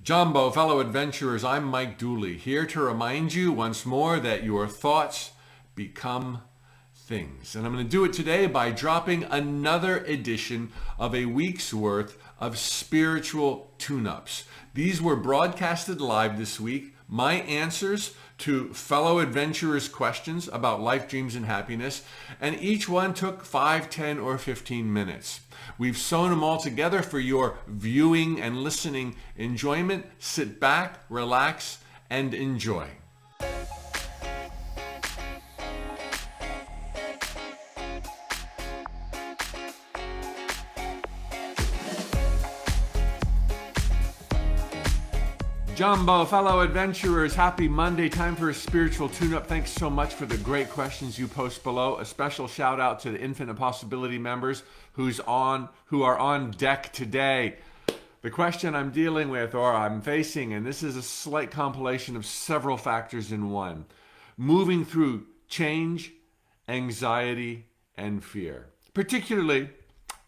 Jumbo, fellow adventurers, I'm Mike Dooley, here to remind you once more that your thoughts become things. And I'm going to do it today by dropping another edition of a week's worth of spiritual tune-ups. These were broadcasted live this week, my answers to fellow adventurers' questions about life, dreams, and happiness, and each one took 5, 10, or 15 minutes. We've sewn them all together for your viewing and listening enjoyment. Sit back, relax, and enjoy. Jumbo, fellow adventurers, happy Monday. Time for a spiritual tune-up. Thanks so much for the great questions you post below. A special shout out to the Infinite Possibility members who are on deck today. The question I'm dealing with or I'm facing, and this is a slight compilation of several factors in one, moving through change, anxiety, and fear. Particularly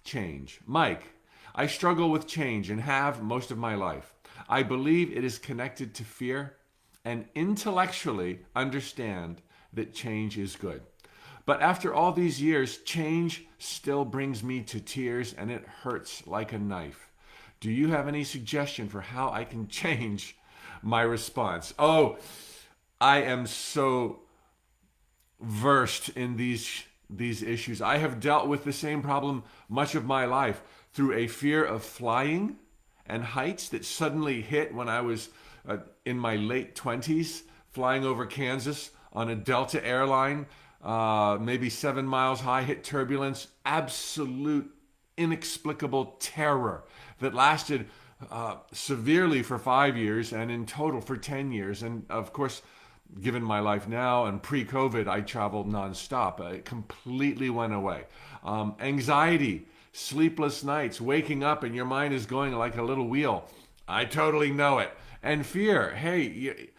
change. Mike, I struggle with change and have most of my life. I believe it is connected to fear and intellectually understand that change is good. But after all these years, change still brings me to tears and it hurts like a knife. Do you have any suggestion for how I can change my response? Oh, I am so versed in these issues. I have dealt with the same problem much of my life through a fear of flying and heights that suddenly hit when I was in my late 20s, flying over Kansas on a Delta airline, maybe 7 miles high, hit turbulence, absolute inexplicable terror that lasted severely for 5 years and in total for 10 years. And of course, given my life now and pre-COVID, I traveled nonstop. It completely went away. Anxiety, sleepless nights, waking up and your mind is going like a little wheel. I totally know it. And fear. Hey,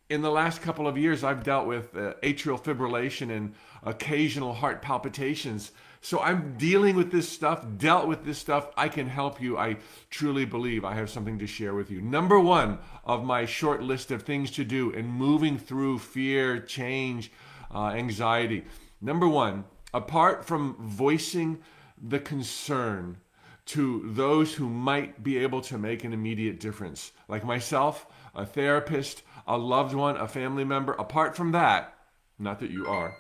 in the last couple of years, I've dealt with atrial fibrillation and occasional heart palpitations. So I'm dealing with this stuff, dealt with this stuff. I can help you. I truly believe I have something to share with you. Number one of my short list of things to do in moving through fear, change, anxiety. Number one, apart from voicing the concern to those who might be able to make an immediate difference, like myself, a therapist, a loved one, a family member. Apart from that, not that you are,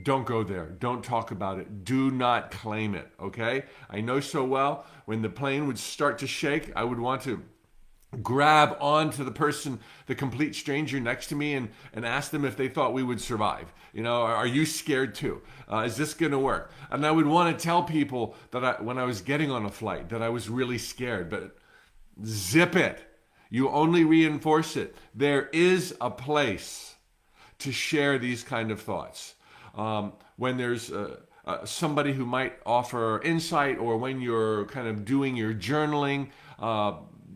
don't go there. Don't talk about it. Do not claim it, okay? I know so well when the plane would start to shake, I would want to grab onto the person, the complete stranger next to me and ask them if they thought we would survive. You know, are you scared too? Is this going to work? And I would want to tell people that when I was getting on a flight that I was really scared, but zip it. You only reinforce it. There is a place to share these kind of thoughts. When there's somebody who might offer insight or when you're kind of doing your journaling,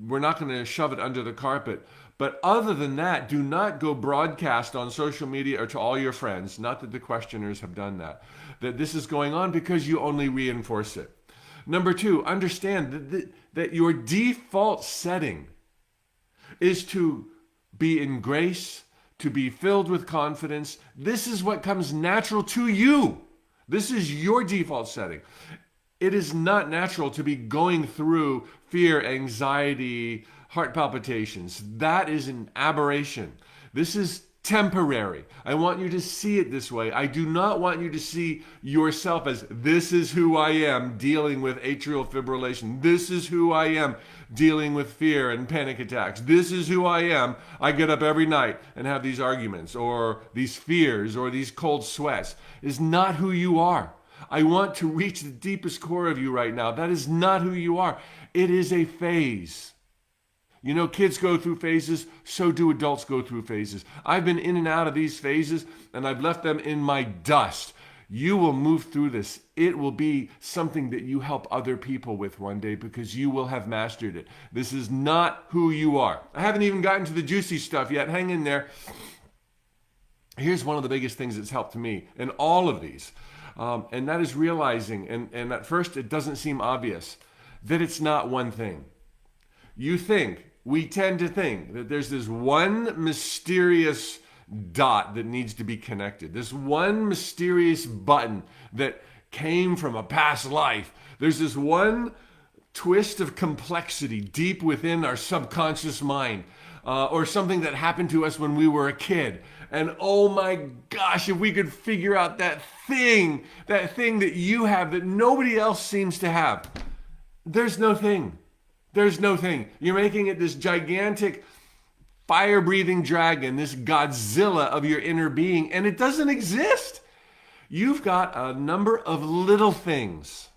we're not going to shove it under the carpet. But other than that, do not go broadcast on social media or to all your friends, not that the questioners have done that this is going on, because you only reinforce it. Number two, understand that your default setting is to be in grace, to be filled with confidence. This is what comes natural to you. This is your default setting. It is not natural to be going through fear, anxiety, heart palpitations. That is an aberration. This is temporary. I want you to see it this way. I do not want you to see yourself as, this is who I am dealing with atrial fibrillation. This is who I am dealing with fear and panic attacks. This is who I am. I get up every night and have these arguments or these fears or these cold sweats. Is not who you are. I want to reach the deepest core of you right now. That is not who you are. It is a phase. You know, kids go through phases, so do adults go through phases. I've been in and out of these phases, and I've left them in my dust. You will move through this. It will be something that you help other people with one day because you will have mastered it. This is not who you are. I haven't even gotten to the juicy stuff yet. Hang in there. Here's one of the biggest things that's helped me in all of these. And that is realizing, and at first it doesn't seem obvious, that it's not one thing. You think we tend to think that there's this one mysterious dot that needs to be connected, this one mysterious button that came from a past life. There's this one twist of complexity deep within our subconscious mind, or something that happened to us when we were a kid. And oh my gosh, if we could figure out that thing that you have that nobody else seems to have. There's no thing. There's no thing. You're making it this gigantic fire-breathing dragon, this Godzilla of your inner being, and it doesn't exist. You've got a number of little things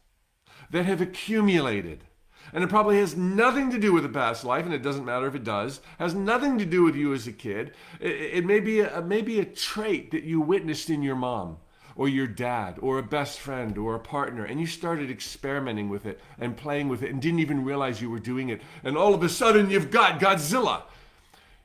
that have accumulated. And it probably has nothing to do with a past life, and it doesn't matter if it does. It has nothing to do with you as a kid. It may be a trait that you witnessed in your mom or your dad or a best friend or a partner, and you started experimenting with it and playing with it and didn't even realize you were doing it. And all of a sudden, you've got Godzilla.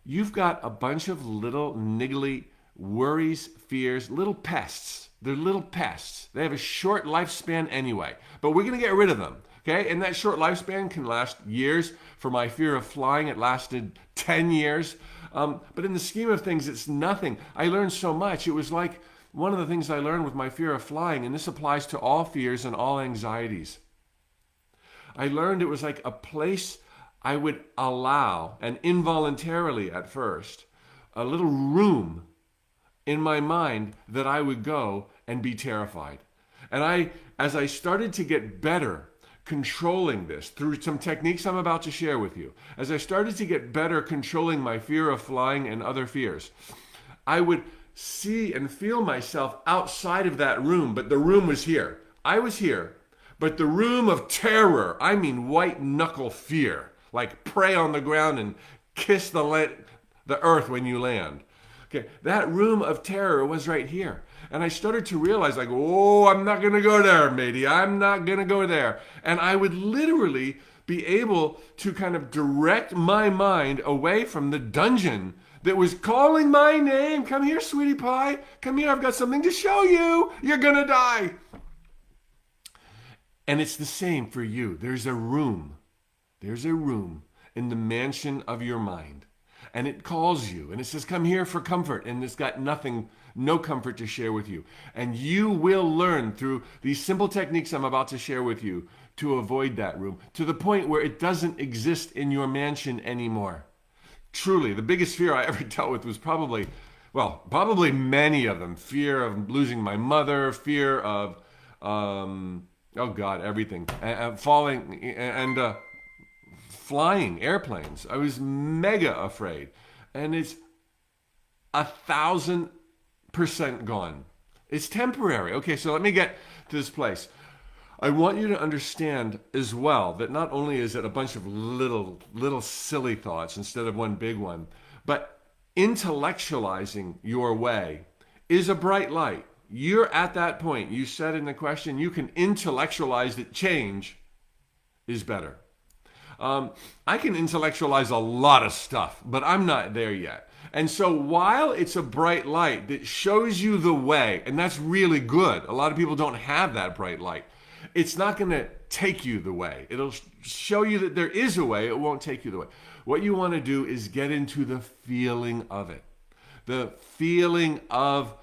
You've got a bunch of little niggly worries, fears, little pests. They're little pests. They have a short lifespan anyway, but we're going to get rid of them. Okay, and that short lifespan can last years. For my fear of flying, it lasted 10 years. But in the scheme of things, it's nothing. I learned so much. It was like one of the things I learned with my fear of flying, and this applies to all fears and all anxieties. I learned it was like a place I would allow, and involuntarily at first, a little room in my mind that I would go and be terrified. And as I started to get better controlling this through some techniques I'm about to share with you, as I started to get better controlling my fear of flying and other fears, I would see and feel myself outside of that room, but the room was here. I was here, but the room of terror, I mean white knuckle fear, like pray on the ground and kiss the earth when you land. Okay, that room of terror was right here. And I started to realize, like, oh, I'm not going to go there, matey. I'm not going to go there. And I would literally be able to kind of direct my mind away from the dungeon that was calling my name. Come here, sweetie pie. Come here. I've got something to show you. You're going to die. And it's the same for you. There's a room. There's a room in the mansion of your mind. And it calls you. And it says, come here for comfort. And it's got no comfort to share with you. And you will learn through these simple techniques I'm about to share with you to avoid that room to the point where it doesn't exist in your mansion anymore. Truly, the biggest fear I ever dealt with was probably many of them. Fear of losing my mother, fear of, everything. Falling and flying airplanes. I was mega afraid. And it's 1,000% gone. It's temporary. Okay, so let me get to this place. I want you to understand as well that not only is it a bunch of little silly thoughts instead of one big one, but intellectualizing your way is a bright light. You're at that point. You said in the question, you can intellectualize that change is better. I can intellectualize a lot of stuff, but I'm not there yet. And so while it's a bright light that shows you the way, and that's really good, a lot of people don't have that bright light, it's not going to take you the way. It'll show you that there is a way. It won't take you the way. What you want to do is get into the feeling of it. The feeling of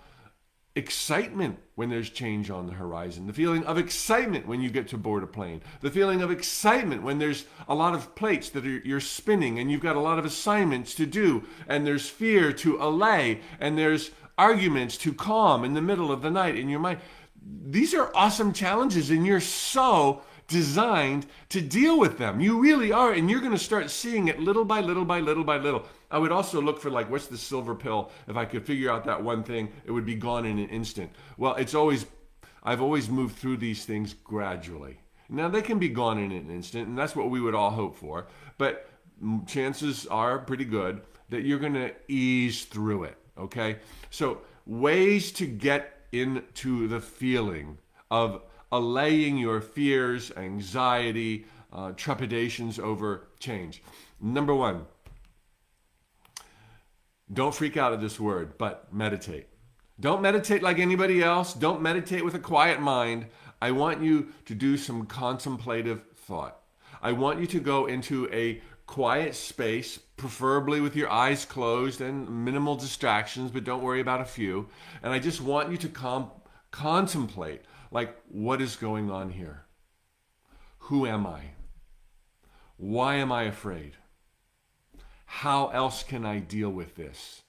excitement when there's change on the horizon. The feeling of excitement when you get to board a plane. The feeling of excitement when there's a lot of plates that you're spinning and you've got a lot of assignments to do, and there's fear to allay, and there's arguments to calm in the middle of the night in your mind. These are awesome challenges, and you're so designed to deal with them. You really are, and you're going to start seeing it little by little by little by little. I would also look for, like, what's the silver pill? If I could figure out that one thing, it would be gone in an instant. Well, I've always moved through these things gradually. Now, they can be gone in an instant, and that's what we would all hope for, but chances are pretty good that you're going to ease through it, okay? So, ways to get into the feeling of allaying your fears, anxiety, trepidations over change. Number one, don't freak out at this word, but meditate. Don't meditate like anybody else. Don't meditate with a quiet mind. I want you to do some contemplative thought. I want you to go into a quiet space, preferably with your eyes closed and minimal distractions, but don't worry about a few. And I just want you to contemplate, like, what is going on here? Who am I? Why am I afraid? How else can I deal with this?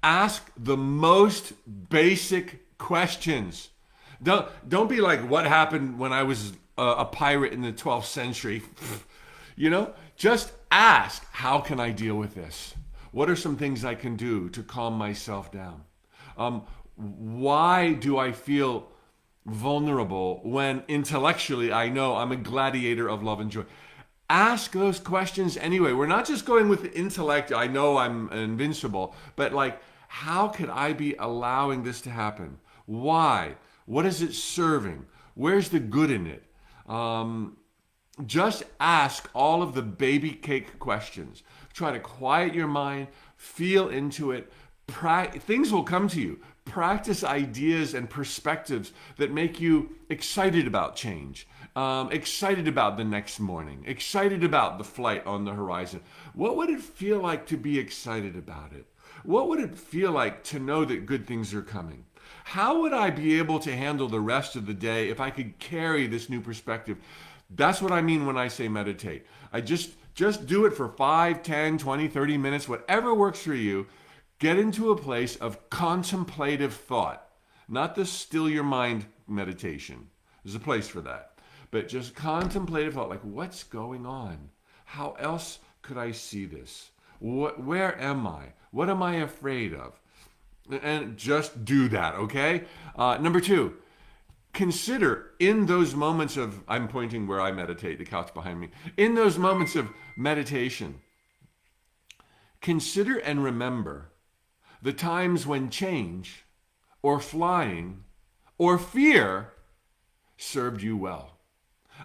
Ask the most basic questions. Don't be like, what happened when I was a pirate in the 12th century? Just ask, how can I deal with this? What are some things I can do to calm myself down? Why do I feel vulnerable when intellectually I know I'm a gladiator of love and joy? Ask those questions anyway. We're not just going with the intellect, I know I'm invincible, but like, how could I be allowing this to happen? Why? What is it serving? Where's the good in it? Just ask all of the baby cake questions. Try to quiet your mind, feel into it. Things will come to you. Practice ideas and perspectives that make you excited about change, excited about the next morning, excited about the flight on the horizon. What would it feel like to be excited about it? What would it feel like to know that good things are coming? How would I be able to handle the rest of the day if I could carry this new perspective? That's what I mean when I say meditate. I just do it for 5, 10, 20, 30 minutes, whatever works for you. Get into a place of contemplative thought, not the still your mind meditation. There's a place for that. But just contemplative thought, like, what's going on? How else could I see this? Where am I? What am I afraid of? And just do that, okay? Number 2, consider in those moments of, I'm pointing where I meditate, the couch behind me. In those moments of meditation, consider and remember the times when change or flying or fear served you well.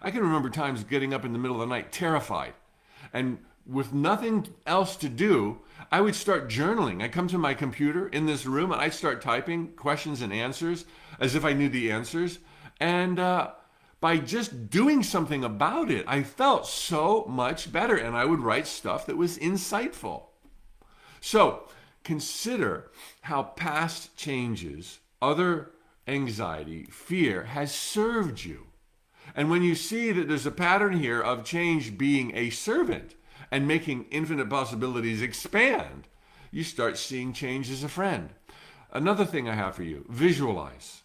I can remember times getting up in the middle of the night terrified, and with nothing else to do, I would start journaling. I'd come to my computer in this room and I'd start typing questions and answers as if I knew the answers. And by just doing something about it, I felt so much better, and I would write stuff that was insightful. So consider how past changes, other anxiety, fear has served you. And when you see that there's a pattern here of change being a servant and making infinite possibilities expand, you start seeing change as a friend. Another thing I have for you, visualize.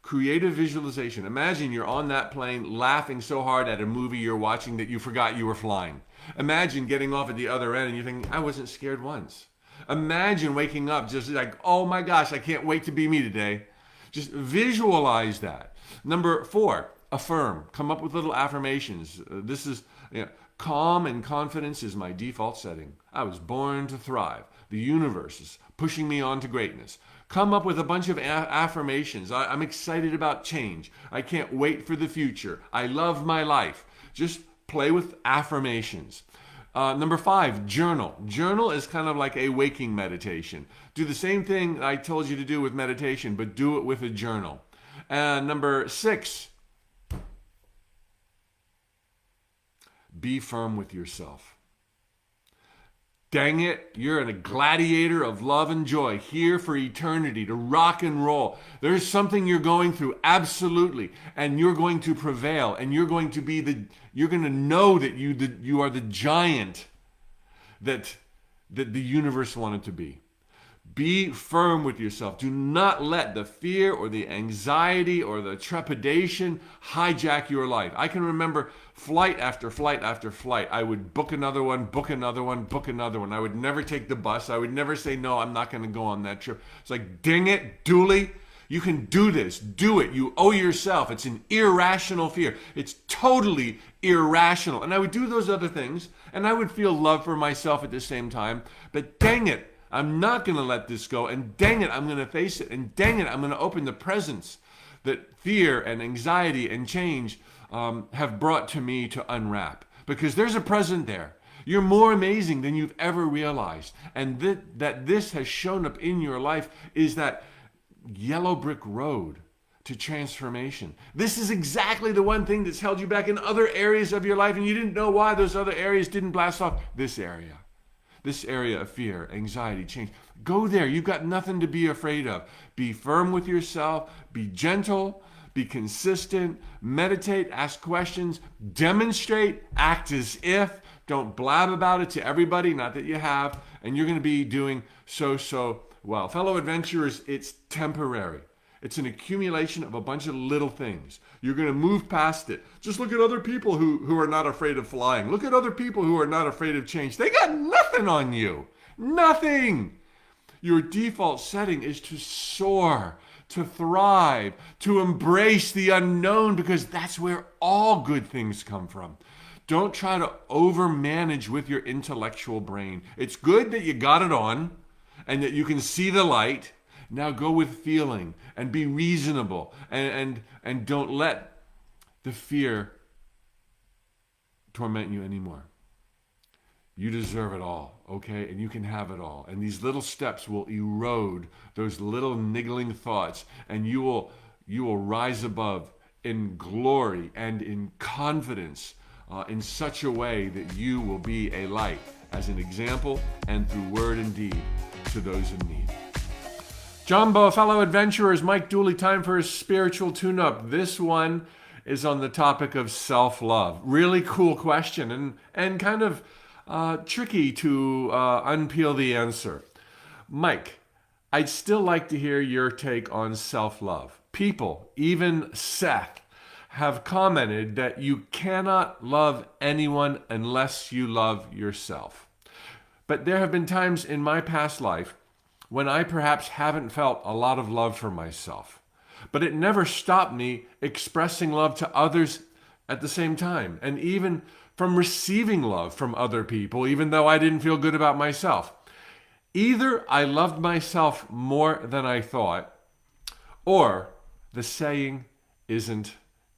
Creative visualization. Imagine you're on that plane laughing so hard at a movie you're watching that you forgot you were flying. Imagine getting off at the other end and you're thinking, I wasn't scared once. Imagine waking up just like, oh my gosh, I can't wait to be me today. Just visualize that. Number 4, affirm. Come up with little affirmations. This is, calm and confidence is my default setting. I was born to thrive. The universe is pushing me on to greatness. Come up with a bunch of affirmations. I'm excited about change. I can't wait for the future. I love my life. Just play with affirmations. Number 5, journal. Journal is kind of like a waking meditation. Do the same thing I told you to do with meditation, but do it with a journal. And number 6, be firm with yourself. Dang it, you're a gladiator of love and joy, here for eternity, to rock and roll. There's something you're going through, absolutely, and you're going to prevail, and you're going to know that you are the giant that the universe wanted to be. Be firm with yourself. Do not let the fear or the anxiety or the trepidation hijack your life. I can remember flight after flight after flight. I would book another one, book another one, book another one. I would never take the bus. I would never say, no, I'm not going to go on that trip. It's like, dang it, Dooley, you can do this. Do it. You owe yourself. It's an irrational fear. It's totally irrational. And I would do those other things, and I would feel love for myself at the same time. But dang it, I'm not going to let this go, and dang it, I'm going to face it, and dang it, I'm going to open the presents that fear and anxiety and change have brought to me to unwrap. Because there's a present there. You're more amazing than you've ever realized. And that this has shown up in your life is that yellow brick road to transformation. This is exactly the one thing that's held you back in other areas of your life, and you didn't know why those other areas didn't blast off. This area of fear, anxiety, change. Go there. You've got nothing to be afraid of. Be firm with yourself. Be gentle. Be consistent. Meditate. Ask questions. Demonstrate. Act as if. Don't blab about it to everybody, not that you have. And you're going to be doing so well. Fellow adventurers, it's temporary. It's an accumulation of a bunch of little things. You're going to move past it. Just look at other people who are not afraid of flying. Look at other people who are not afraid of change. They got nothing on you. Nothing. Your default setting is to soar, to thrive, to embrace the unknown, because that's where all good things come from. Don't try to overmanage with your intellectual brain. It's good that you got it on and that you can see the light. Now go with feeling and be reasonable and don't let the fear torment you anymore. You deserve it all, okay? And you can have it all. And these little steps will erode those little niggling thoughts, and you will rise above in glory and in confidence in such a way that you will be a light as an example and through word and deed to those in need. Jumbo, fellow adventurers, Mike Dooley, time for his spiritual tune-up. This one is on the topic of self-love. Really cool question and kind of tricky to unpeel the answer. Mike, I'd still like to hear your take on self-love. People, even Seth, have commented that you cannot love anyone unless you love yourself. But there have been times in my past life when I perhaps haven't felt a lot of love for myself. But it never stopped me expressing love to others at the same time, and even from receiving love from other people, even though I didn't feel good about myself. Either I loved myself more than I thought, or the saying isn't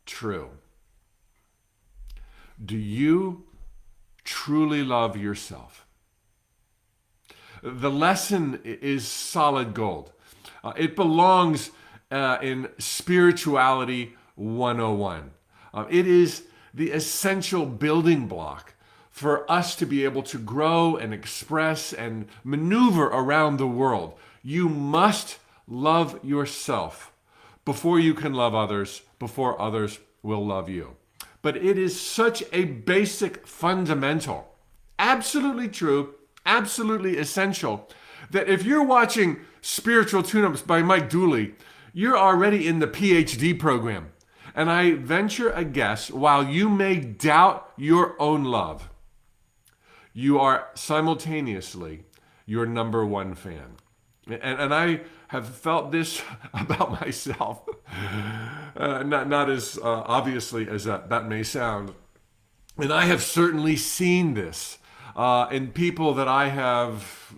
true. Do you truly love yourself? The lesson is solid gold. It belongs in Spirituality 101. It is the essential building block for us to be able to grow and express and maneuver around the world. You must love yourself before you can love others, before others will love you. But it is such a basic fundamental, absolutely true, absolutely essential, that if you're watching Spiritual Tune-Ups by Mike Dooley, you're already in the PhD program. And I venture a guess, while you may doubt your own love, you are simultaneously your number one fan. And I have felt this about myself, not as obviously as that may sound. And I have certainly seen this in people that I have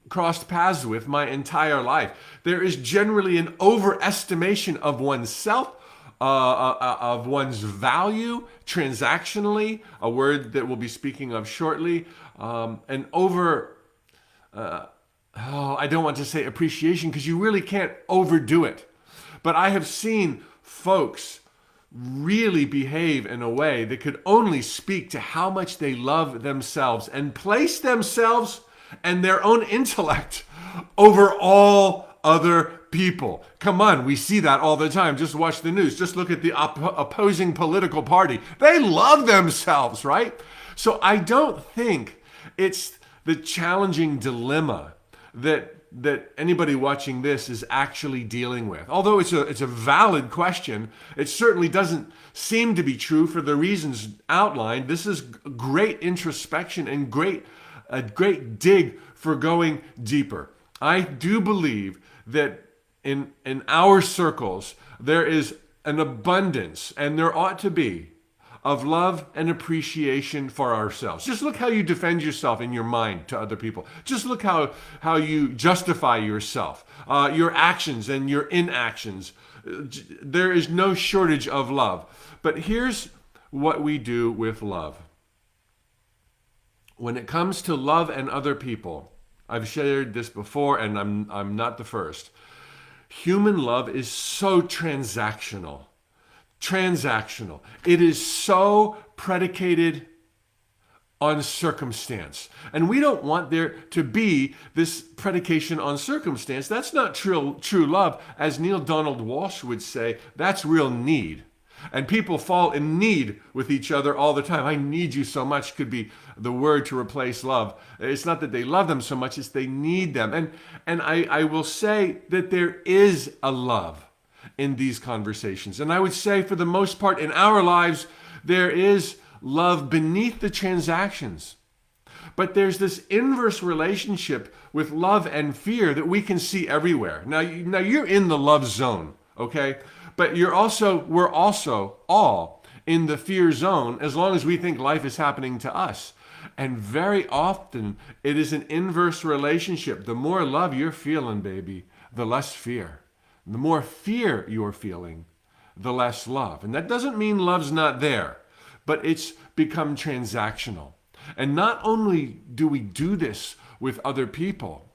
crossed paths with my entire life. There is generally an overestimation of oneself, of one's value, transactionally, a word that we'll be speaking of shortly, and I don't want to say appreciation, because you really can't overdo it. But I have seen folks really behave in a way that could only speak to how much they love themselves and place themselves and their own intellect over all other people. Come on, we see that all the time. Just watch the news. Just look at the opposing political party. They love themselves, right? So I don't think it's the challenging dilemma that anybody watching this is actually dealing with. Although it's a valid question, it certainly doesn't seem to be true for the reasons outlined. This is great introspection and a great dig for going deeper. I do believe that in our circles there is an abundance, and there ought to be, of love and appreciation for ourselves. Just look how you defend yourself in your mind to other people. Just look how you justify yourself, your actions and your inactions. There is no shortage of love. But here's what we do with love. When it comes to love and other people, I've shared this before, and I'm not the first. Human love is so transactional. Transactional. It is so predicated on circumstance. And we don't want there to be this predication on circumstance. That's not true love. As Neil Donald Walsh would say, that's real need. And people fall in need with each other all the time. I need you so much could be the word to replace love. It's not that they love them so much, it's they need them. And I will say that there is a love in these conversations. And I would say for the most part in our lives, there is love beneath the transactions. But there's this inverse relationship with love and fear that we can see everywhere. Now you're in the love zone, okay? But we're also all in the fear zone as long as we think life is happening to us. And very often it is an inverse relationship. The more love you're feeling, baby, the less fear. The more fear you're feeling, the less love. And that doesn't mean love's not there, but it's become transactional. And not only do we do this with other people,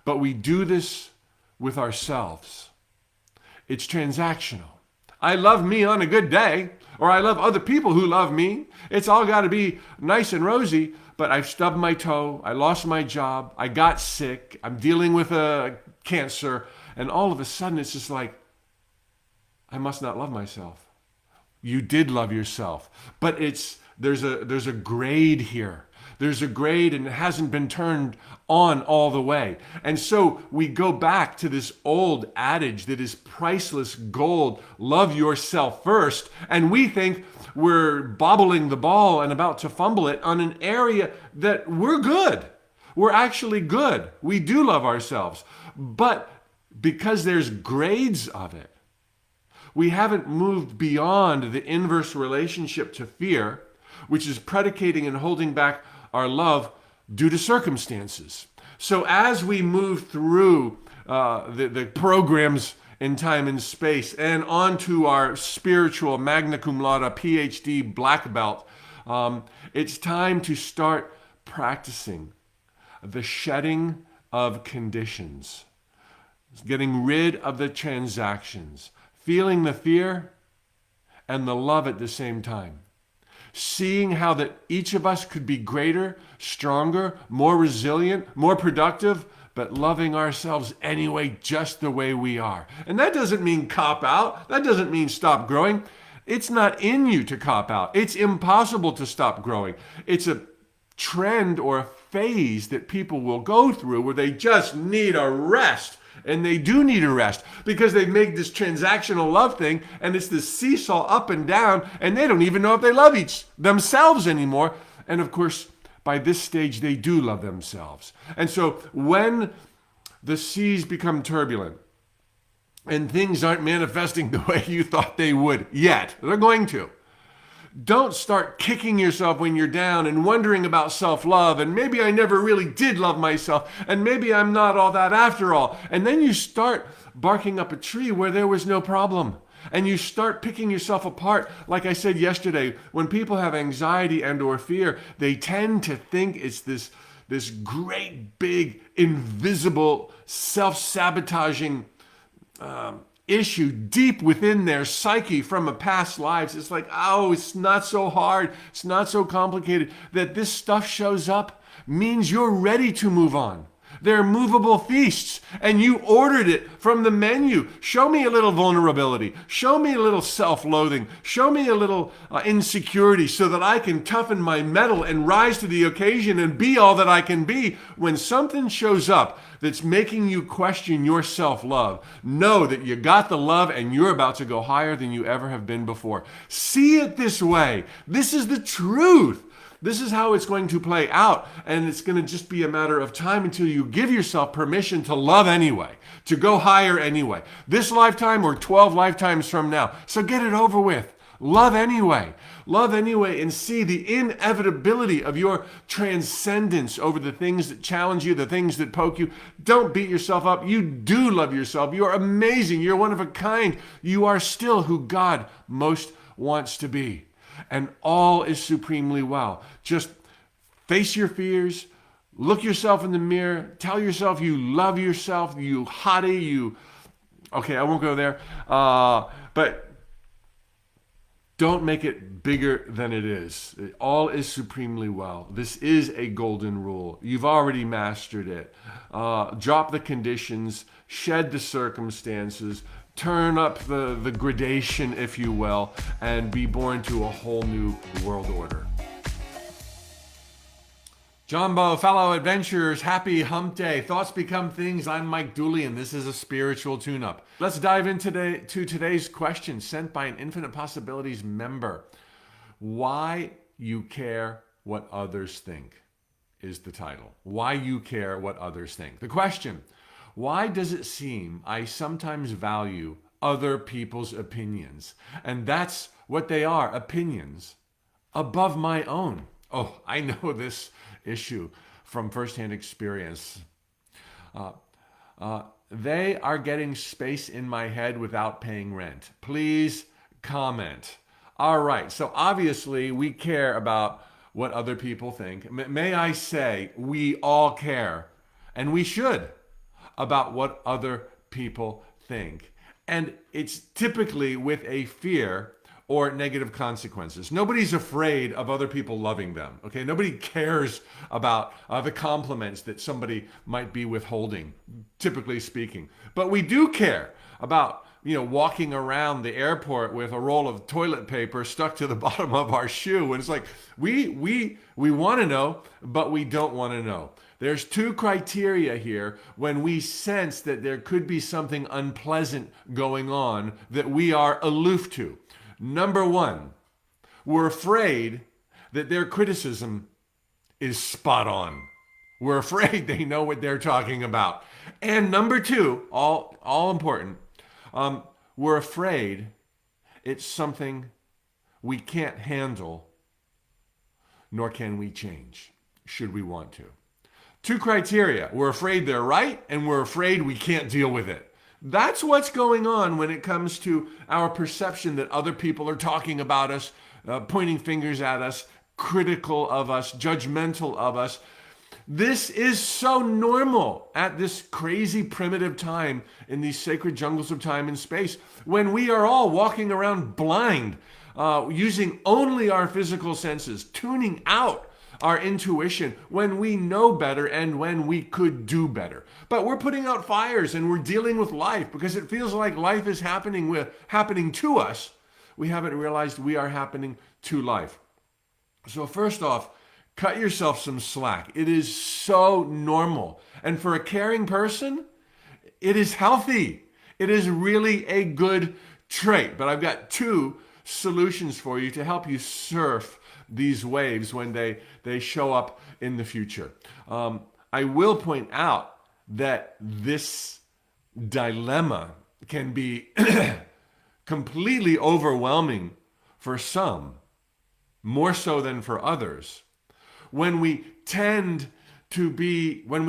but we do this with ourselves. It's transactional. I love me on a good day, or I love other people who love me. It's all got to be nice and rosy, but I've stubbed my toe, I lost my job, I got sick, I'm dealing with a cancer, and all of a sudden it's just like, I must not love myself. You did love yourself, but there's a grade here. There's a grade and it hasn't been turned on all the way. And so we go back to this old adage that is priceless gold, love yourself first. And we think we're bobbling the ball and about to fumble it on an area that we're good. We're actually good. We do love ourselves. But because there's grades of it, we haven't moved beyond the inverse relationship to fear, which is predicating and holding back our love due to circumstances. So as we move through the programs in time and space and onto our spiritual magna cum laude PhD black belt, it's time to start practicing the shedding of conditions, getting rid of the transactions, feeling the fear and the love at the same time. Seeing how that each of us could be greater, stronger, more resilient, more productive, but loving ourselves anyway, just the way we are. And that doesn't mean cop out. That doesn't mean stop growing. It's not in you to cop out. It's impossible to stop growing. It's a trend or a phase that people will go through where they just need a rest. And they do need a rest because they've made this transactional love thing and it's this seesaw up and down and they don't even know if they love themselves anymore. And of course, by this stage, they do love themselves. And so when the seas become turbulent and things aren't manifesting the way you thought they would yet, they're going to. Don't start kicking yourself when you're down and wondering about self-love and maybe I never really did love myself and maybe I'm not all that after all. And then you start barking up a tree where there was no problem. And you start picking yourself apart. Like I said yesterday, when people have anxiety and or fear, they tend to think it's this great, big, invisible, self-sabotaging issue deep within their psyche from a past lives. It's like, oh, it's not so hard. It's not so complicated. That this stuff shows up means you're ready to move on. They're movable feasts, and you ordered it from the menu. Show me a little vulnerability. Show me a little self-loathing. Show me a little insecurity so that I can toughen my mettle and rise to the occasion and be all that I can be. When something shows up that's making you question your self-love, know that you got the love and you're about to go higher than you ever have been before. See it this way. This is the truth. This is how it's going to play out, and it's going to just be a matter of time until you give yourself permission to love anyway, to go higher anyway. This lifetime or 12 lifetimes from now. So get it over with. Love anyway. Love anyway and see the inevitability of your transcendence over the things that challenge you, the things that poke you. Don't beat yourself up. You do love yourself. You're amazing. You're one of a kind. You are still who God most wants to be. And all is supremely well. Just face your fears, look yourself in the mirror, tell yourself you love yourself, you hottie, you Okay, I won't go there. But don't make it bigger than it is. All is supremely well. This is a golden rule. You've already mastered it. Drop the conditions, shed the circumstances, turn up the gradation, if you will, and be born to a whole new world order. Jumbo, fellow adventurers, happy hump day. Thoughts become things. I'm Mike Dooley, and this is a spiritual tune-up. Let's dive into today's question sent by an Infinite Possibilities member. Why you care what others think is the title. Why you care what others think. The question, why does it seem I sometimes value other people's opinions? And that's what they are, opinions, above my own. Oh, I know this issue from firsthand experience. They are getting space in my head without paying rent. Please comment. All right, so obviously we care about what other people think. May I say, we all care, and we should, about what other people think. And it's typically with a fear or negative consequences. Nobody's afraid of other people loving them, okay? Nobody cares about the compliments that somebody might be withholding, typically speaking. But we do care about, walking around the airport with a roll of toilet paper stuck to the bottom of our shoe. And it's like, we want to know, but we don't want to know. There's two criteria here when we sense that there could be something unpleasant going on that we are aloof to. Number one, we're afraid that their criticism is spot on. We're afraid they know what they're talking about. And number two, all important, we're afraid it's something we can't handle, nor can we change, should we want to. Two criteria. We're afraid they're right, and we're afraid we can't deal with it. That's what's going on when it comes to our perception that other people are talking about us, pointing fingers at us, critical of us, judgmental of us. This is so normal at this crazy primitive time in these sacred jungles of time and space when we are all walking around blind, using only our physical senses, tuning out our intuition when we know better and when we could do better. But we're putting out fires and we're dealing with life because it feels like life is happening to us. We haven't realized we are happening to life. So first off, cut yourself some slack. It is so normal. And for a caring person, it is healthy. It is really a good trait. But I've got two solutions for you to help you surf these waves when they show up in the future. I will point out that this dilemma can be completely overwhelming for some, more so than for others. When we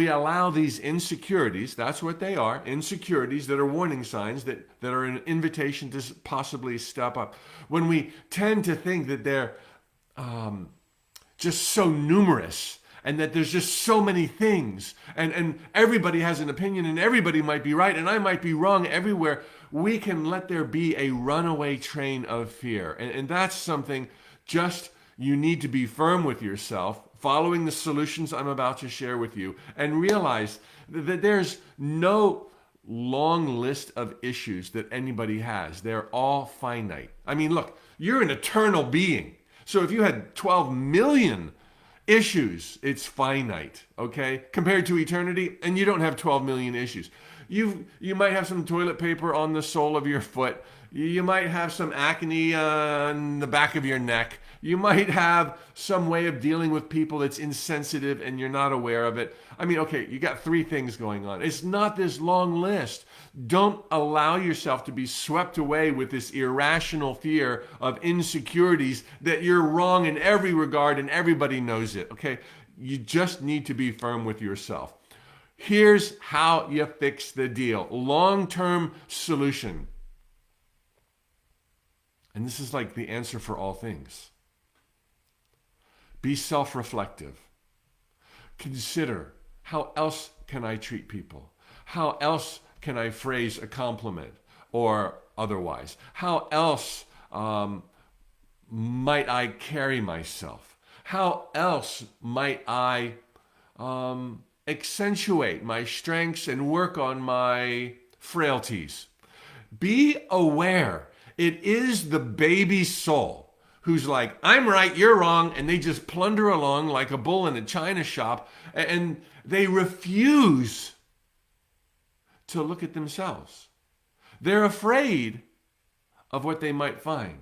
allow these insecurities, that's what they are, insecurities that are warning signs, that are an invitation to possibly step up. When we tend to think that they're just so numerous and that there's just so many things and everybody has an opinion and everybody might be right and I might be wrong everywhere, we can let there be a runaway train of fear. And that's something just you need to be firm with yourself, following the solutions I'm about to share with you, and realize that there's no long list of issues that anybody has. They're all finite. I mean, look, you're an eternal being. So if you had 12 million issues, it's finite, okay? Compared to eternity, and you don't have 12 million issues. You might have some toilet paper on the sole of your foot. You might have some acne on the back of your neck. You might have some way of dealing with people that's insensitive and you're not aware of it. I mean, okay, you got 3 things going on. It's not this long list. Don't allow yourself to be swept away with this irrational fear of insecurities that you're wrong in every regard and everybody knows it, okay? You just need to be firm with yourself. Here's how you fix the deal. Long-term solution. And this is like the answer for all things. Be self-reflective. Consider, how else can I treat people? How else can I phrase a compliment or otherwise? How else might I carry myself? How else might I accentuate my strengths and work on my frailties? Be aware. It is the baby soul who's like, I'm right, you're wrong, and they just plunder along like a bull in a china shop, and they refuse to look at themselves. They're afraid of what they might find.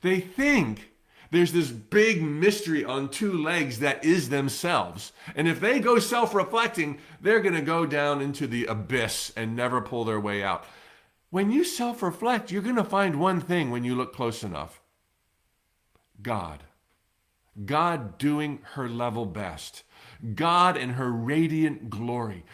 They think there's this big mystery on two legs that is themselves. And if they go self-reflecting, they're going to go down into the abyss and never pull their way out. When you self-reflect, you're going to find one thing when you look close enough. God. God doing her level best. God in her radiant glory.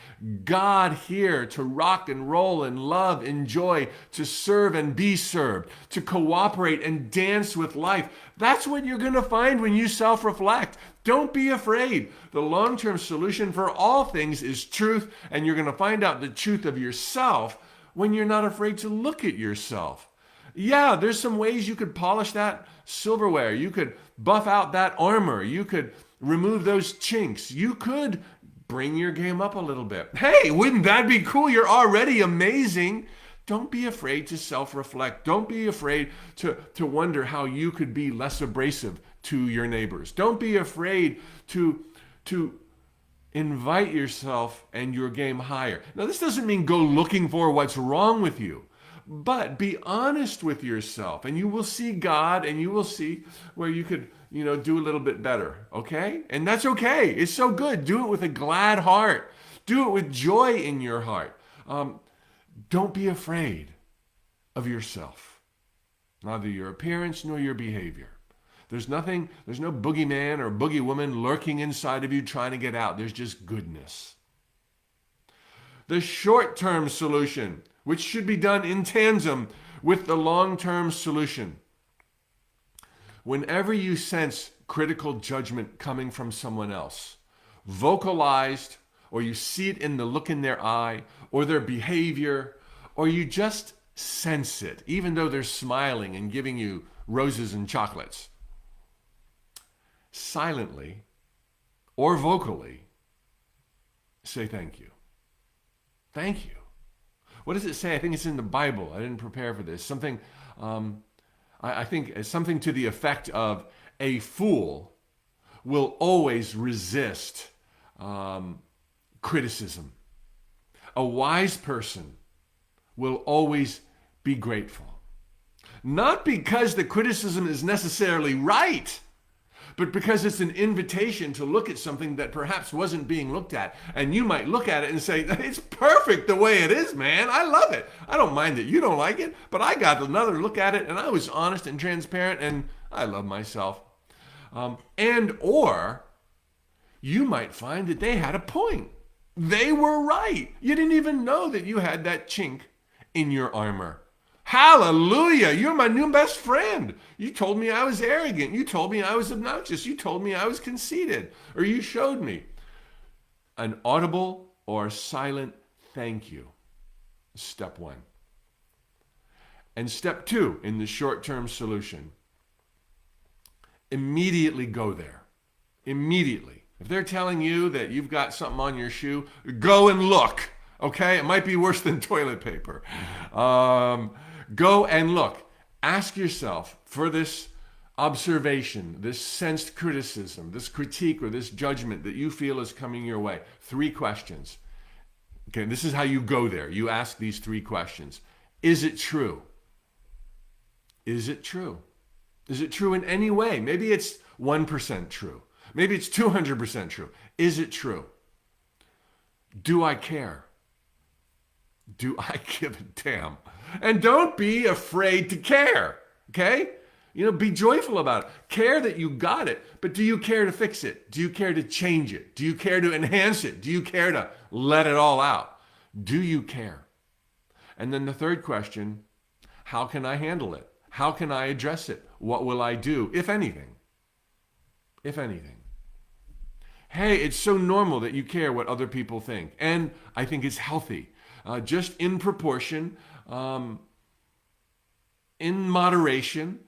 God here to rock and roll and love, enjoy, to serve and be served, to cooperate and dance with life. That's what you're going to find when you self-reflect. Don't be afraid. The long-term solution for all things is truth, and you're going to find out the truth of yourself when you're not afraid to look at yourself. Yeah, there's some ways you could polish that silverware. You could buff out that armor. You could remove those chinks. You could bring your game up a little bit. Hey, wouldn't that be cool? You're already amazing. Don't be afraid to self-reflect. Don't be afraid to wonder how you could be less abrasive to your neighbors. Don't be afraid to invite yourself and your game higher. Now, this doesn't mean go looking for what's wrong with you, but be honest with yourself, and you will see God, and you will see where you could, do a little bit better, okay? And that's okay. It's so good. Do it with a glad heart. Do it with joy in your heart. Don't be afraid of yourself, neither your appearance nor your behavior. There's no boogeyman or boogie woman lurking inside of you trying to get out. There's just goodness. The short-term solution, which should be done in tandem with the long-term solution. Whenever you sense critical judgment coming from someone else, vocalized, or you see it in the look in their eye, or their behavior, or you just sense it, even though they're smiling and giving you roses and chocolates, silently or vocally say thank you. Thank you. What does it say? I think it's in the Bible. I didn't prepare for this. Something, I think it's something to the effect of a fool will always resist criticism. A wise person will always be grateful. Not because the criticism is necessarily right, but because it's an invitation to look at something that perhaps wasn't being looked at. And you might look at it and say, it's perfect the way it is, man. I love it. I don't mind that you don't like it, but I got another look at it and I was honest and transparent and I love myself. Or you might find that they had a point. They were right. You didn't even know that you had that chink in your armor. Hallelujah. You're my new best friend. You told me I was arrogant. You told me I was obnoxious. You told me I was conceited. Or you showed me. An audible or silent thank you. Step one. And step two in the short-term solution. Immediately go there. Immediately. If they're telling you that you've got something on your shoe, go and look. Okay? It might be worse than toilet paper. Go and look. Ask yourself for this observation, this sensed criticism, this critique or this judgment that you feel is coming your way. 3 questions. Okay, this is how you go there. You ask these 3 questions. Is it true? Is it true? Is it true in any way? Maybe it's 1% true. Maybe it's 200% true. Is it true? Do I care? Do I give a damn? And don't be afraid to care, okay? Be joyful about it. Care that you got it, but do you care to fix it? Do you care to change it? Do you care to enhance it? Do you care to let it all out? Do you care? And then the 3rd question, how can I handle it? How can I address it? What will I do, if anything? If anything. Hey, it's so normal that you care what other people think. And I think it's healthy. just in proportion, in moderation,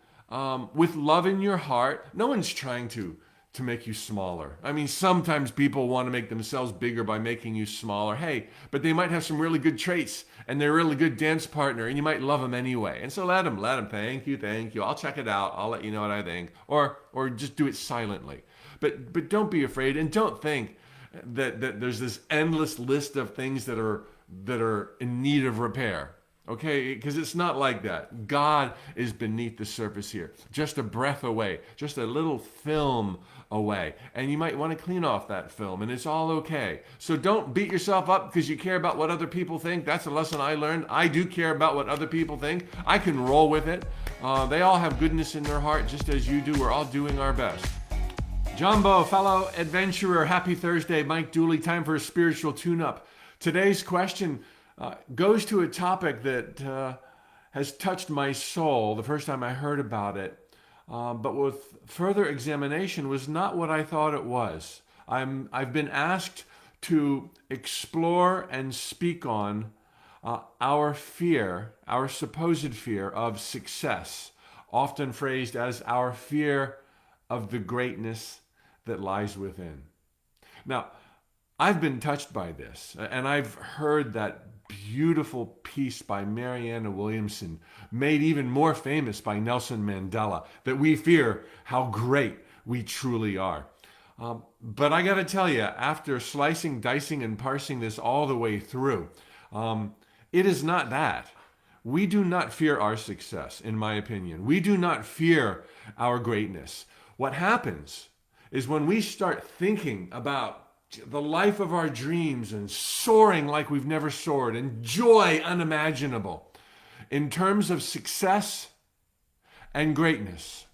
with love in your heart. No one's trying to make you smaller. I mean, sometimes people want to make themselves bigger by making you smaller. Hey, but they might have some really good traits and they're a really good dance partner and you might love them anyway. And so let them. Thank you. I'll check it out. I'll let you know what I think. Or just do it silently. But don't be afraid and don't think that there's this endless list of things that are in need of repair. Okay, because it's not like that. God is beneath the surface here, just a breath away, just a little film away. And you might want to clean off that film, and it's all okay. So don't beat yourself up because you care about what other people think. That's a lesson I learned. I do care about what other people think. I can roll with it. They all have goodness in their heart, just as you do. We're all doing our best. Jumbo, fellow adventurer, happy Thursday. Mike Dooley, time for a spiritual tune-up. Today's question goes to a topic that has touched my soul the first time I heard about it, but with further examination was not what I thought it was. I've been asked to explore and speak on our supposed fear of success, often phrased as our fear of the greatness that lies within. Now, I've been touched by this, and I've heard that beautiful piece by Marianne Williamson, made even more famous by Nelson Mandela, that we fear how great we truly are. But I got to tell you, after slicing, dicing, and parsing this all the way through, it is not that. We do not fear our success, in my opinion. We do not fear our greatness. What happens is when we start thinking about the life of our dreams and soaring like we've never soared and joy unimaginable in terms of success and greatness,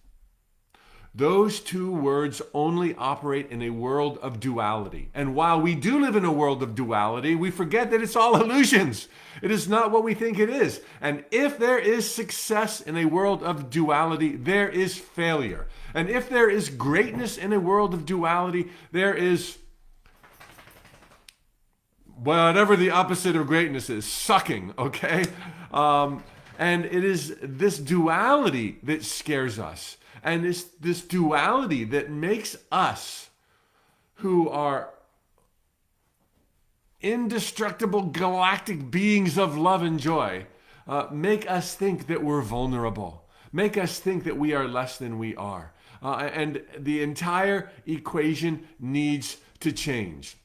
those two words only operate in a world of duality. And while we do live in a world of duality, we forget that it's all illusions. It is not what we think it is. And if there is success in a world of duality, there is failure. And if there is greatness in a world of duality, there is whatever the opposite of greatness is, sucking, okay? And it is this duality that scares us. And it's this duality that makes us, who are indestructible galactic beings of love and joy, make us think that we're vulnerable, make us think that we are less than we are. And the entire equation needs to change.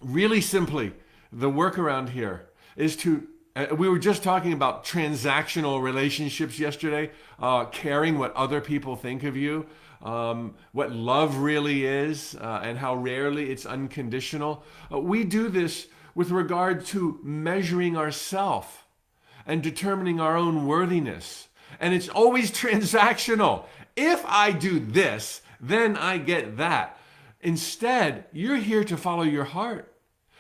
Really simply, the workaround here is to, we were just talking about transactional relationships yesterday, caring what other people think of you, what love really is, and how rarely it's unconditional. We do this with regard to measuring ourselves and determining our own worthiness. And it's always transactional. If I do this, then I get that. Instead, you're here to follow your heart.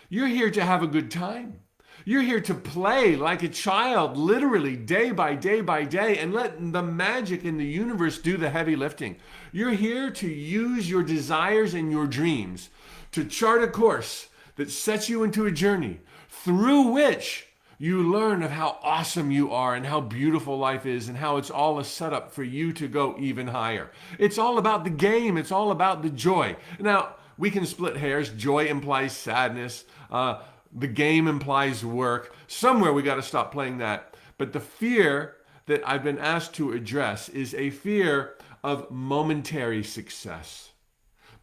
You're here to have a good time. You're here to play like a child, literally day by day by day, and let the magic in the universe do the heavy lifting. You're here to use your desires and your dreams to chart a course that sets you into a journey through which you learn of how awesome you are and how beautiful life is and how it's all a setup for you to go even higher. It's all about the game. It's all about the joy. Now, we can split hairs. Joy implies sadness. The game implies work. Somewhere we got to stop playing that. But the fear that I've been asked to address is a fear of momentary success,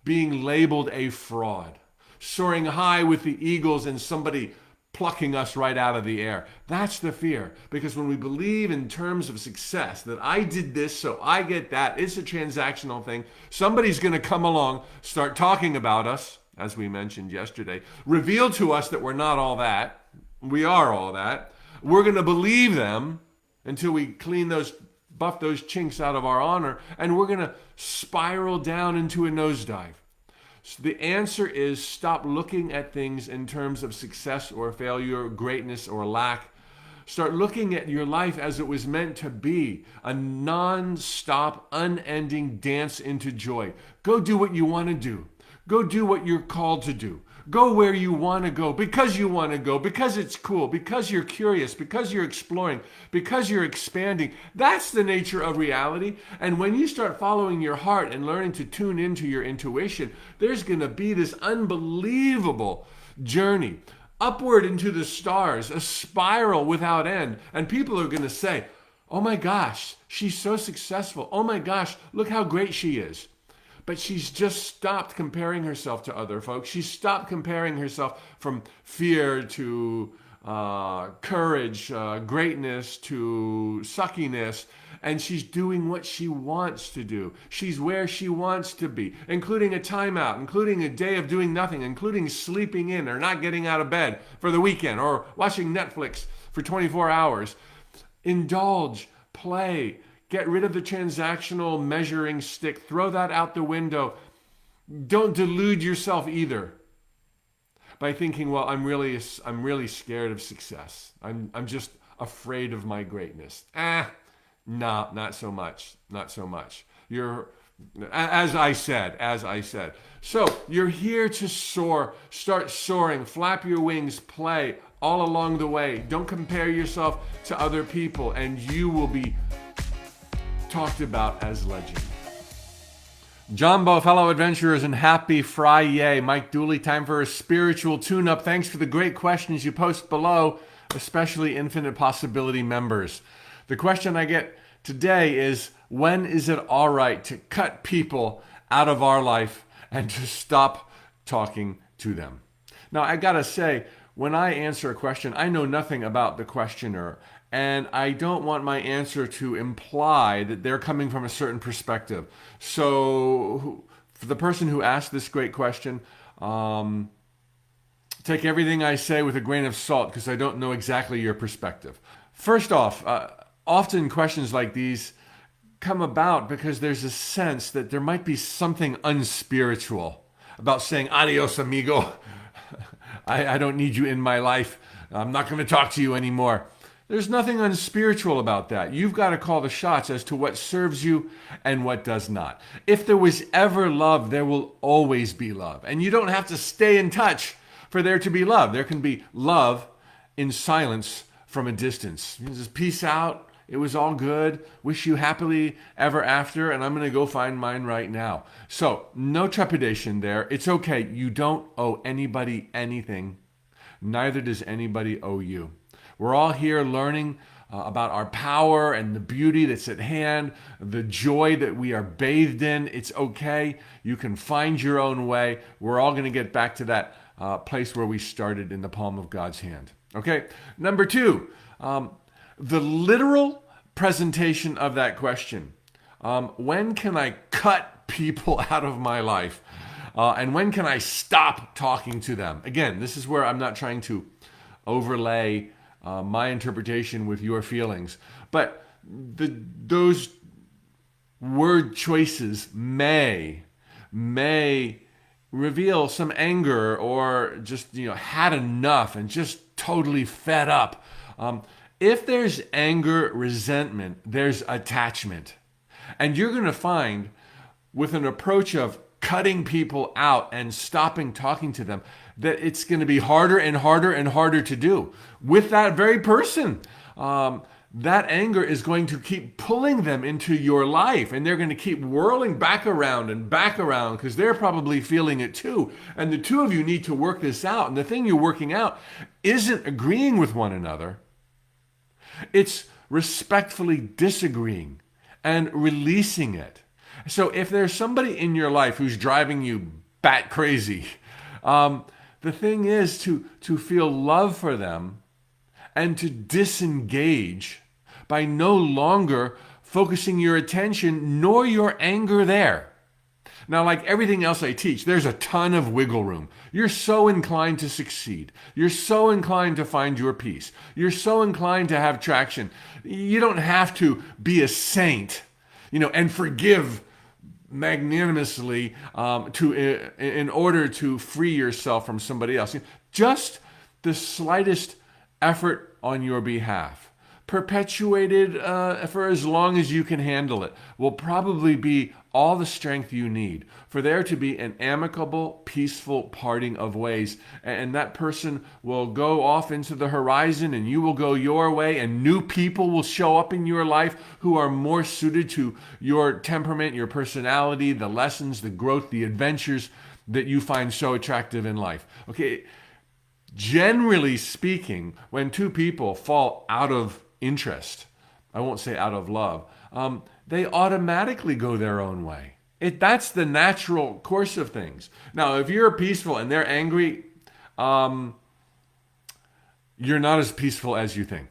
being labeled a fraud, soaring high with the eagles and somebody plucking us right out of the air. That's the fear. Because when we believe in terms of success, that I did this so I get that, it's a transactional thing. Somebody's going to come along, start talking about us, as we mentioned yesterday, reveal to us that we're not all that. We are all that. We're going to believe them until we buff those chinks out of our honor, and we're going to spiral down into a nosedive. So the answer is stop looking at things in terms of success or failure, greatness or lack. Start looking at your life as it was meant to be, a non-stop, unending dance into joy. Go do what you want to do. Go do what you're called to do. Go where you want to go because you want to go, because it's cool, because you're curious, because you're exploring, because you're expanding. That's the nature of reality. And when you start following your heart and learning to tune into your intuition, there's going to be this unbelievable journey upward into the stars, a spiral without end. And people are going to say, oh my gosh, she's so successful. Oh my gosh, look how great she is. But she's just stopped comparing herself to other folks. She's stopped comparing herself from fear to courage, greatness to suckiness. And she's doing what she wants to do. She's where she wants to be, including a timeout, including a day of doing nothing, including sleeping in or not getting out of bed for the weekend or watching Netflix for 24 hours. Indulge, play, get rid of the transactional measuring stick. Throw that out the window. Don't delude yourself either by thinking, well, I'm really scared of success. I'm just afraid of my greatness. No, not so much. Not so much. You're, as I said. So you're here to soar. Start soaring. Flap your wings. Play all along the way. Don't compare yourself to other people, and you will be talked about as legend. Jumbo, fellow adventurers, and happy Friday. Mike Dooley, time for a spiritual tune-up. Thanks for the great questions you post below, especially Infinite Possibility members. The question I get today is, when is it all right to cut people out of our life and to stop talking to them? Now, I gotta say, when I answer a question, I know nothing about the questioner, and I don't want my answer to imply that they're coming from a certain perspective. So, for the person who asked this great question, take everything I say with a grain of salt, because I don't know exactly your perspective. First off, often questions like these come about because there's a sense that there might be something unspiritual about saying, adios, amigo. I don't need you in my life. I'm not going to talk to you anymore. There's nothing unspiritual about that. You've got to call the shots as to what serves you and what does not. If there was ever love, there will always be love. And you don't have to stay in touch for there to be love. There can be love in silence from a distance. You just peace out. It was all good. Wish you happily ever after, and I'm going to go find mine right now. So, no trepidation there. It's okay. You don't owe anybody anything. Neither does anybody owe you. We're all here learning about our power and the beauty that's at hand, the joy that we are bathed in. It's okay. You can find your own way. We're all going to get back to that place where we started, in the palm of God's hand. Okay? Number two, the literal presentation of that question. When can I cut people out of my life? And when can I stop talking to them? Again, this is where I'm not trying to overlay my interpretation with your feelings. But those word choices may reveal some anger, or just, had enough and just totally fed up. If there's anger, resentment, there's attachment. And you're going to find, with an approach of cutting people out and stopping talking to them, that it's going to be harder and harder and harder to do with that very person. That anger is going to keep pulling them into your life, and they're going to keep whirling back around and back around because they're probably feeling it too. And the two of you need to work this out. And the thing you're working out isn't agreeing with one another. It's respectfully disagreeing and releasing it. So if there's somebody in your life who's driving you bat crazy, the thing is to feel love for them and to disengage by no longer focusing your attention nor your anger there. Now, like everything else I teach, there's a ton of wiggle room. You're so inclined to succeed. You're so inclined to find your peace. You're so inclined to have traction. You don't have to be a saint, and forgive magnanimously in order to free yourself from somebody else. Just the slightest effort on your behalf, perpetuated for as long as you can handle it, will probably be all the strength you need for there to be an amicable, peaceful parting of ways. And that person will go off into the horizon and you will go your way, and new people will show up in your life who are more suited to your temperament, your personality, the lessons, the growth, the adventures that you find so attractive in life. Okay, generally speaking, when two people fall out of interest, I won't say out of love, they automatically go their own way. That's the natural course of things. Now, if you're peaceful and they're angry, you're not as peaceful as you think.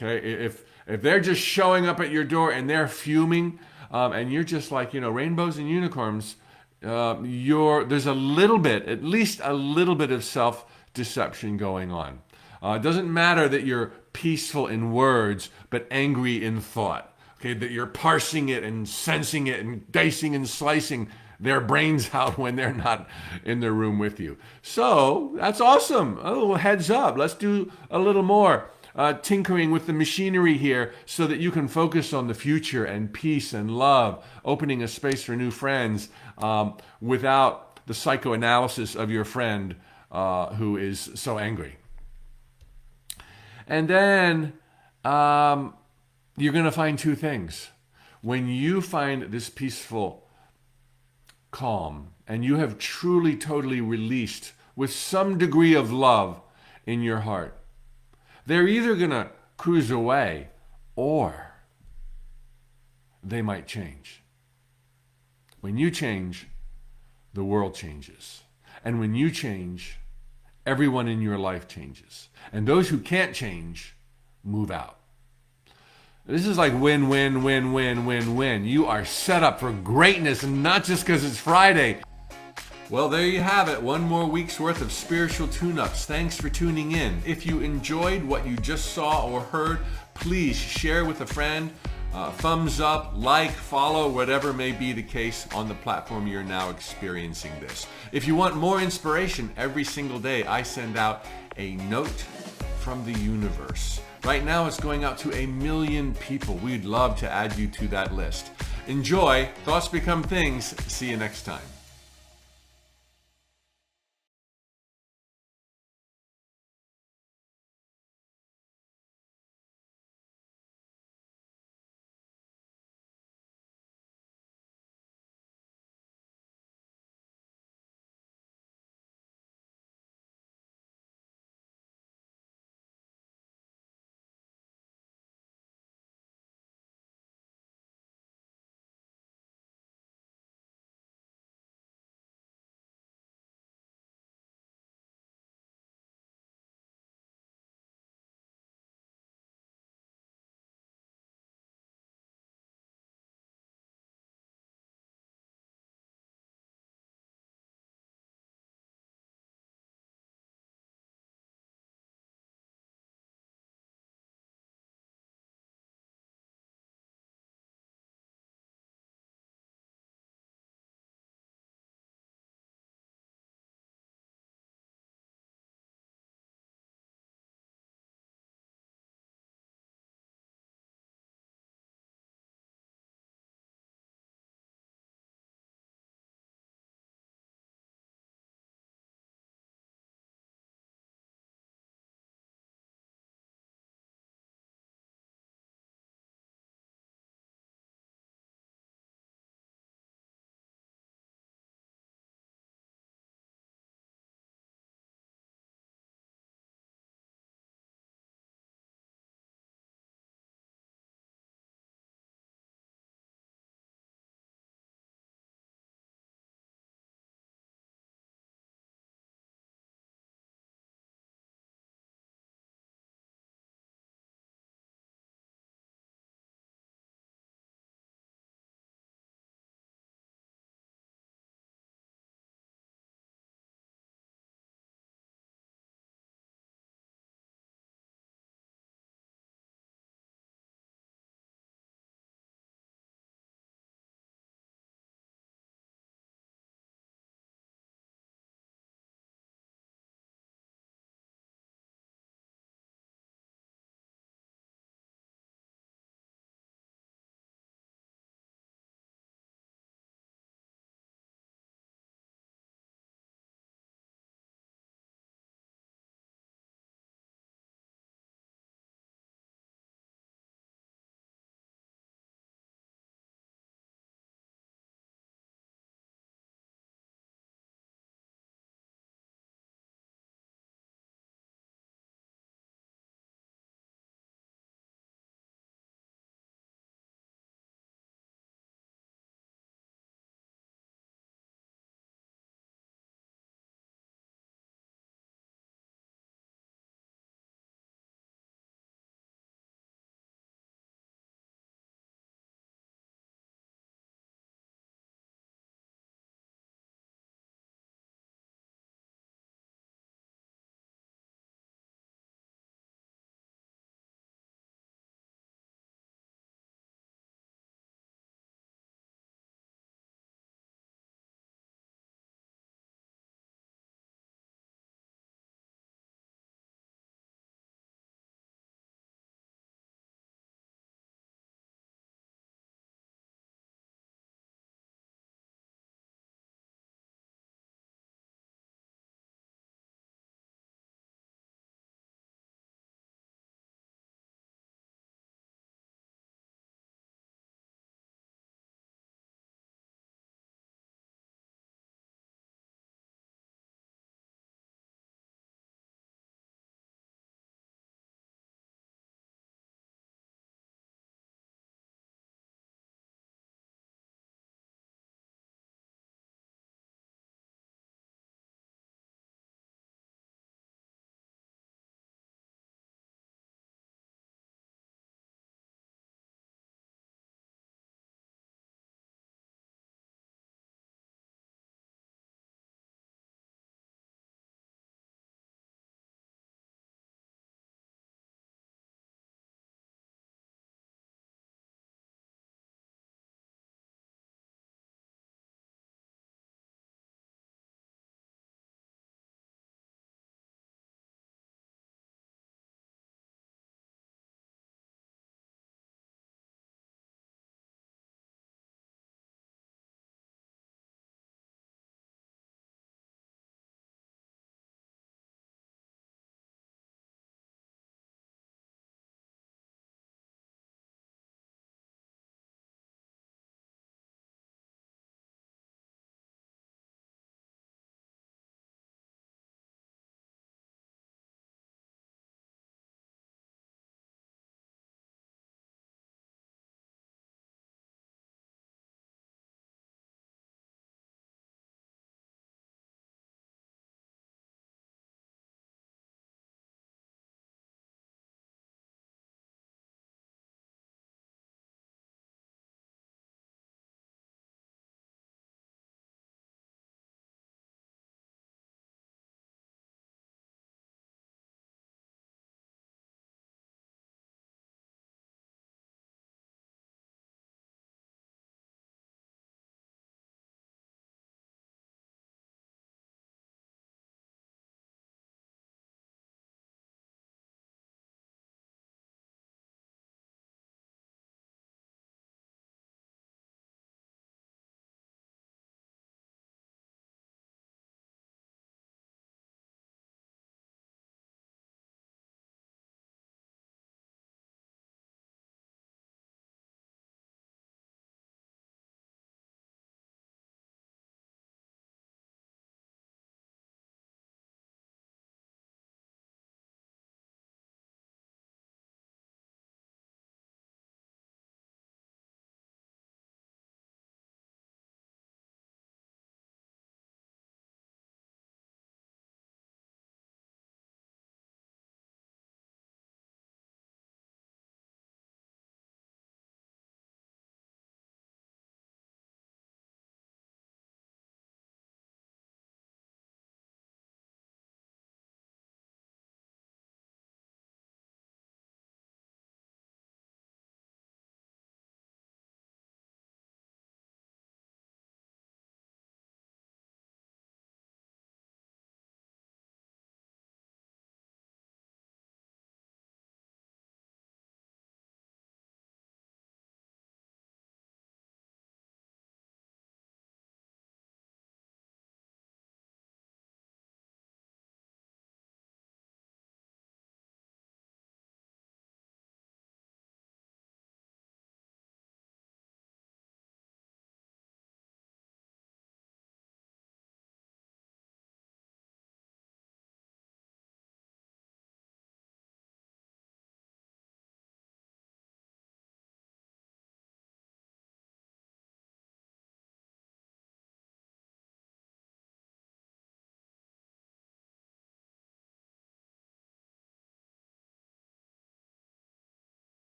Okay, if they're just showing up at your door and they're fuming, and you're just like, rainbows and unicorns, there's a little bit, at least a little bit of self-deception going on. It doesn't matter that you're peaceful in words, but angry in thought. Okay, that you're parsing it and sensing it and dicing and slicing their brains out when they're not in the room with you. So that's awesome. A little heads up. Let's do a little more tinkering with the machinery here so that you can focus on the future and peace and love, opening a space for new friends without the psychoanalysis of your friend who is so angry. And then you're going to find two things. When you find this peaceful calm and you have truly, totally released with some degree of love in your heart, they're either going to cruise away or they might change. When you change, the world changes. And when you change, everyone in your life changes. And those who can't change move out. This is like win, win, win, win, win, win. You are set up for greatness, and not just because it's Friday. Well, there you have it. One more week's worth of spiritual tune-ups. Thanks for tuning in. If you enjoyed what you just saw or heard, please share with a friend. Thumbs up, like, follow, whatever may be the case on the platform you're now experiencing this. If you want more inspiration, every single day I send out a note from the universe. Right now it's going out to 1 million people. We'd love to add you to that list. Enjoy. Thoughts become things. See you next time.